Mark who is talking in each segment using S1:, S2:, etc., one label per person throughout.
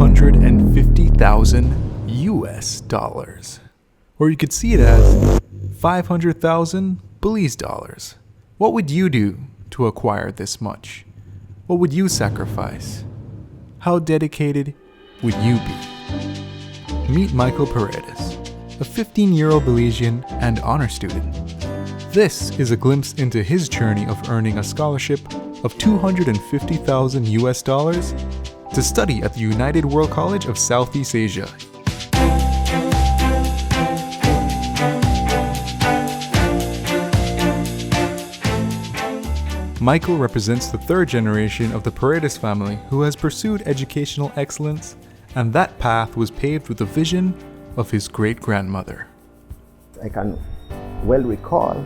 S1: $550,000 US dollars. Or you could see it as 500,000 Belize dollars. What would you do to acquire this much? What would you sacrifice? How dedicated would you be? Meet Michael Paredes, a 15-year-old Belizean and honor student. This is a glimpse into his journey of earning a scholarship of 250,000 US dollars to study at the United World College of Southeast Asia. Michael represents the third generation of the Paredes family who has pursued educational excellence, and that path was paved with the vision of his great-grandmother.
S2: I can well recall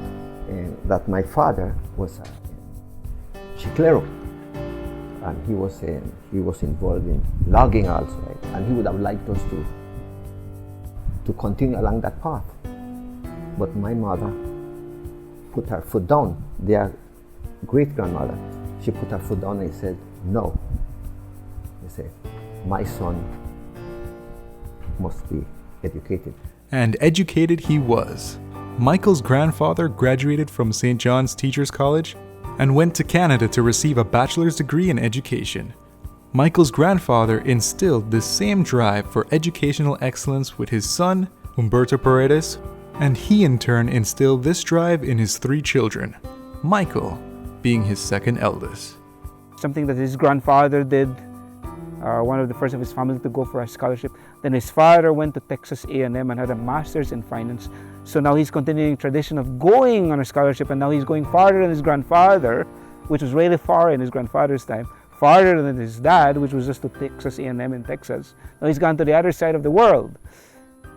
S2: that my father was a chiclero, and he was involved in logging also, right? And he would have liked us to continue along that path. But my mother put her foot down. Their great-grandmother, she put her foot down and said, no. He said, my son must be educated.
S1: And educated he was. Michael's grandfather graduated from St. John's Teachers College and went to Canada to receive a bachelor's degree in education. Michael's grandfather instilled this same drive for educational excellence with his son, Humberto Paredes, and he in turn instilled this drive in his three children, Michael being his second eldest.
S3: Something that his grandfather did, one of the first of his family to go for a scholarship. Then his father went to Texas A&M and had a master's in finance. So now he's continuing tradition of going on a scholarship, and now he's going farther than his grandfather, which was really far in his grandfather's time, farther than his dad, which was just to Texas A&M in Texas. Now he's gone to the other side of the world.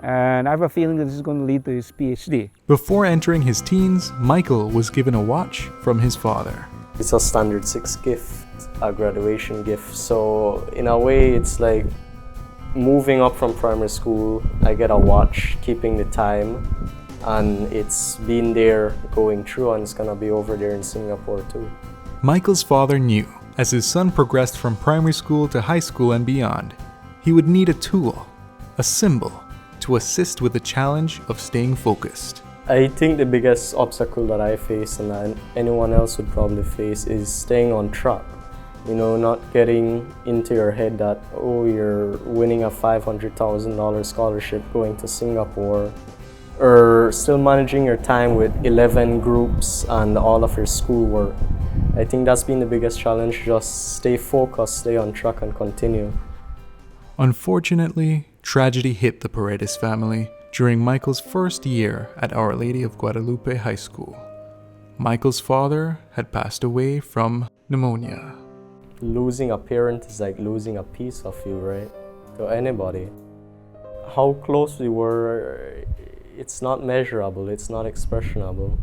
S3: And I have a feeling that this is going to lead to his PhD.
S1: Before entering his teens, Michael was given a watch from his father.
S4: It's a standard 6 gift, a graduation gift. So in a way, it's like moving up from primary school, I get a watch, keeping the time, and it's been there going through, and it's gonna be over there in Singapore too.
S1: Michael's father knew, as his son progressed from primary school to high school and beyond, he would need a tool, a symbol, to assist with the challenge of staying focused.
S4: I think the biggest obstacle that I face and that anyone else would probably face is staying on track. You know, not getting into your head that, oh, you're winning a $500,000 scholarship going to Singapore, or still managing your time with 11 groups and all of your schoolwork. I think that's been the biggest challenge, just stay focused, stay on track and continue.
S1: Unfortunately, tragedy hit the Paredes family during Michael's first year at Our Lady of Guadalupe High School. Michael's father had passed away from pneumonia.
S4: Losing a parent is like losing a piece of you, right? To anybody. How close we were, it's not measurable, it's not expressionable.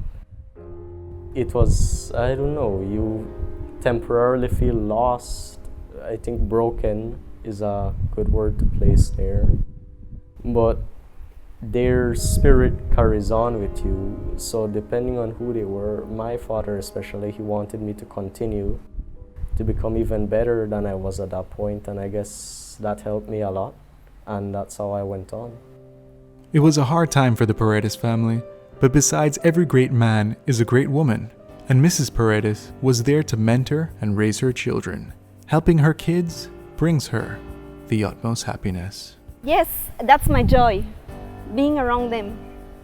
S4: It was, I don't know, you temporarily feel lost. I think broken is a good word to place there. But their spirit carries on with you. So depending on who they were, my father especially, he wanted me to continue to become even better than I was at that point, and I guess that helped me a lot, and that's how I went on.
S1: It was a hard time for the Paredes family, but besides every great man is a great woman, and Mrs. Paredes was there to mentor and raise her children. Helping her kids brings her the utmost happiness.
S5: Yes, that's my joy, being around them,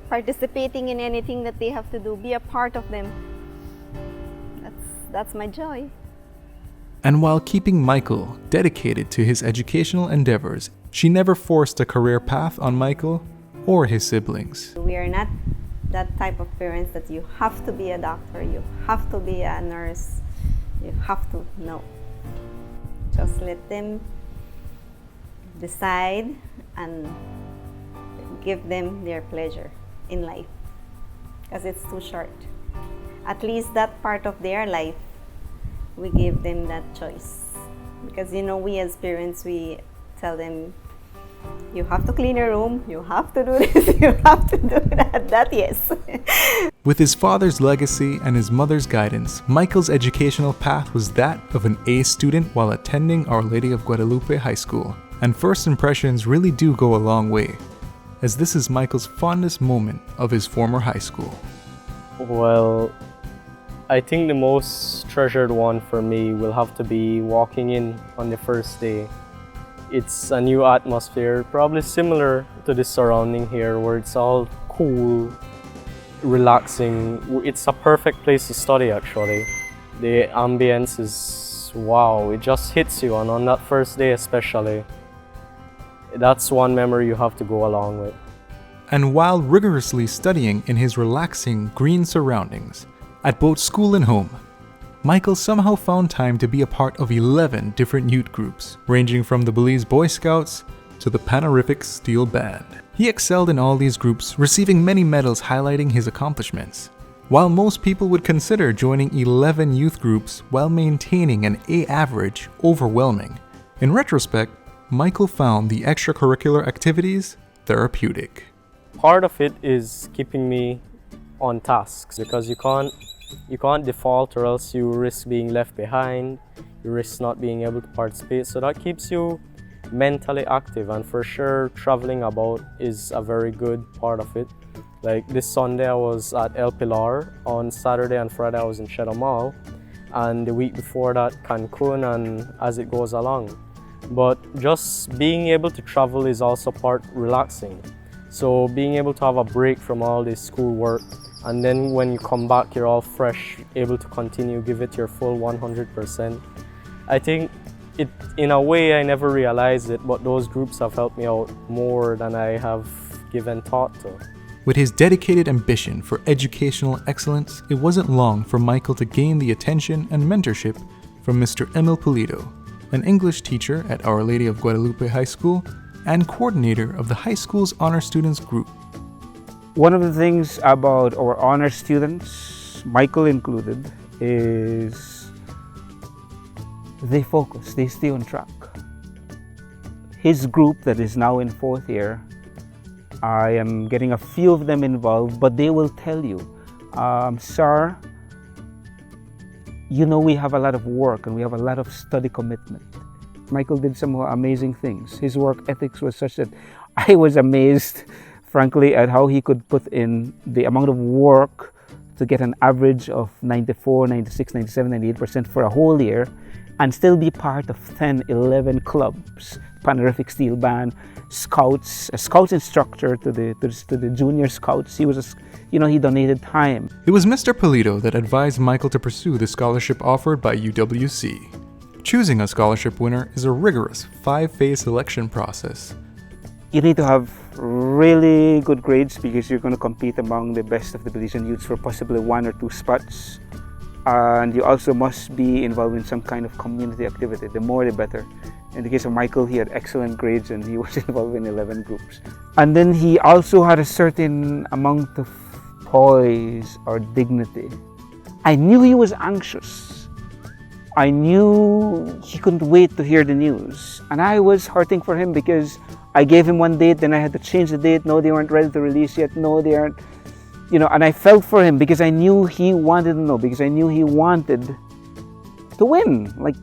S5: participating in anything that they have to do, be a part of them. That's my joy.
S1: And while keeping Michael dedicated to his educational endeavors, she never forced a career path on Michael or his siblings.
S5: We are not that type of parents that you have to be a doctor, you have to be a nurse, you have to, no. Just let them decide and give them their pleasure in life, because it's too short. At least that part of their life, we give them that choice. Because you know, we as parents, we tell them, you have to clean your room, you have to do this, you have to do that yes.
S1: With his father's legacy and his mother's guidance, Michael's educational path was that of an A student while attending Our Lady of Guadalupe High School. And first impressions really do go a long way, as this is Michael's fondest moment of his former high school.
S4: Well, I think the most treasured one for me will have to be walking in on the first day. It's a new atmosphere, probably similar to the surrounding here, where it's all cool, relaxing. It's a perfect place to study, actually. The ambience is wow, it just hits you, and on that first day especially, that's one memory you have to go along with.
S1: And while rigorously studying in his relaxing green surroundings, at both school and home, Michael somehow found time to be a part of 11 different youth groups, ranging from the Belize Boy Scouts to the Panorific Steel Band. He excelled in all these groups, receiving many medals highlighting his accomplishments. While most people would consider joining 11 youth groups while maintaining an A average overwhelming, in retrospect, Michael found the extracurricular activities therapeutic.
S4: Part of it is keeping me on tasks, because you can't default, or else you risk being left behind, you risk not being able to participate. So that keeps you mentally active, and for sure traveling about is a very good part of it. Like this Sunday I was at El Pilar, on Saturday and Friday I was in Chetumal, and the week before that Cancun, and as it goes along. But just being able to travel is also part relaxing. So being able to have a break from all this school work, and then when you come back you're all fresh, able to continue, give it your full 100%. I think it, in a way I never realized it, but those groups have helped me out more than I have given thought to.
S1: With his dedicated ambition for educational excellence, it wasn't long for Michael to gain the attention and mentorship from Mr. Emil Pulido, an English teacher at Our Lady of Guadalupe High School and coordinator of the high school's honor students group.
S3: One of the things about our honor students, Michael included, is they focus, they stay on track. His group that is now in 4th year, I am getting a few of them involved, but they will tell you, sir, you know we have a lot of work and we have a lot of study commitment. Michael did some amazing things. His work ethics was such that I was amazed, frankly, at how he could put in the amount of work to get an average of 94, 96, 97, 98% for a whole year and still be part of 10, 11 clubs, Panorific Steel Band, Scouts, a Scouts instructor to the junior Scouts. He was, he donated time.
S1: It was Mr. Pulido that advised Michael to pursue the scholarship offered by UWC. Choosing a scholarship winner is a rigorous 5-phase selection process.
S3: You need to have really good grades because you're going to compete among the best of the Belizean youths for possibly 1 or 2 spots. And you also must be involved in some kind of community activity. The more the better. In the case of Michael, he had excellent grades and he was involved in 11 groups. And then he also had a certain amount of poise or dignity. I knew he was anxious. I knew he couldn't wait to hear the news. And I was hurting for him because I gave him one date, then I had to change the date. No, they weren't ready to release yet. No, they aren't. And I felt for him because I knew he wanted to know, because I knew he wanted to win, like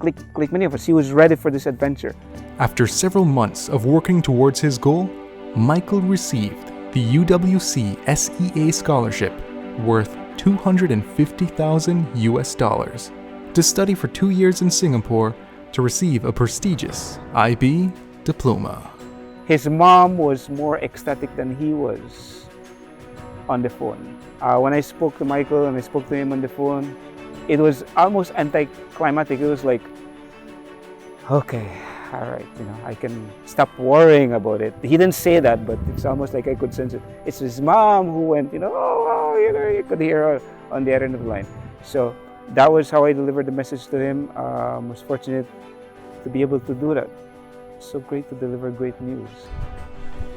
S3: many of us. He was ready for this adventure.
S1: After several months of working towards his goal, Michael received the UWCSEA scholarship worth $250,000 to study for 2 years in Singapore to receive a prestigious IB Diploma.
S3: His mom was more ecstatic than he was on the phone. When I spoke to Michael and I spoke to him on the phone, it was almost anticlimactic. It was like, okay, all right, I can stop worrying about it. He didn't say that, but it's almost like I could sense it. It's his mom who went, you could hear her on the other end of the line. So that was how I delivered the message to him. I was fortunate to be able to do that. It's so great to deliver great news.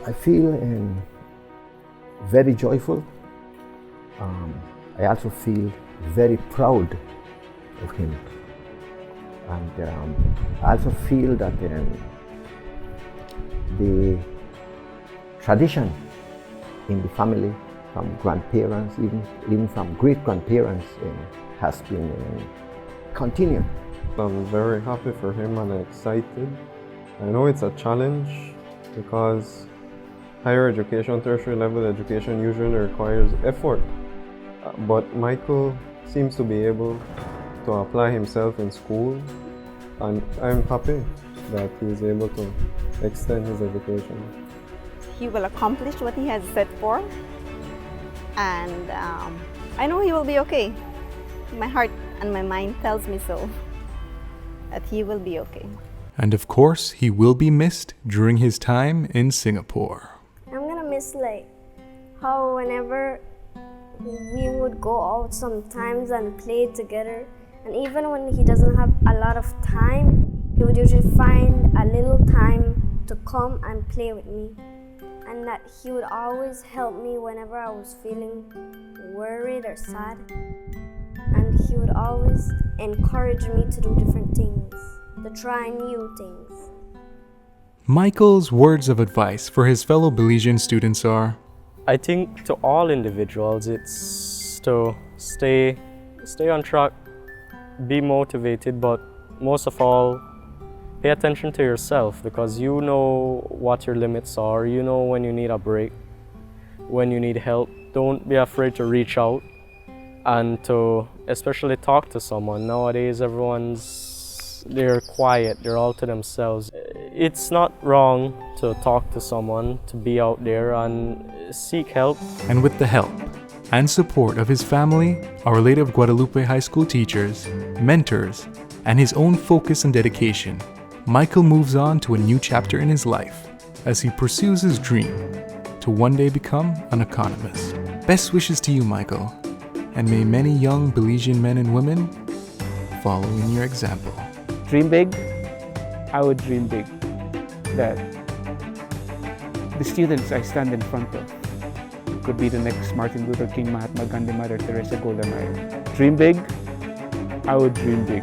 S2: I feel very joyful. I also feel very proud of him. And I also feel that the tradition in the family, from grandparents, even from great-grandparents, has been continued.
S6: I'm very happy for him and excited I know it's a challenge because higher education, tertiary level education usually requires effort. But Michael seems to be able to apply himself in school, and I'm happy that he's able to extend his education.
S5: He will accomplish what he has set for, and I know he will be okay. My heart and my mind tells me so, that he will be okay.
S1: And of course, he will be missed during his time in Singapore.
S7: I'm gonna miss like how whenever we would go out sometimes and play together, and even when he doesn't have a lot of time, he would usually find a little time to come and play with me, and that he would always help me whenever I was feeling worried or sad, and he would always encourage me to do different things, to try new things.
S1: Michael's words of advice for his fellow Belizean students are,
S4: I think to all individuals, it's to stay on track, be motivated, but most of all, pay attention to yourself, because you know what your limits are. You know when you need a break, when you need help. Don't be afraid to reach out and to especially talk to someone. Nowadays, they're quiet, they're all to themselves. It's not wrong to talk to someone, to be out there and seek help.
S1: and with the help and support of his family, Our Lady of Guadalupe High School teachers, mentors, and his own focus and dedication, Michael moves on to a new chapter in his life as he pursues his dream to one day become an economist. Best wishes to you, Michael, and may many young Belizean men and women follow in your example.
S3: Dream big. I would dream big that the students I stand in front of could be the next Martin Luther King, Mahatma Gandhi, Mother Teresa, Golda Meir. Dream big. I would dream big.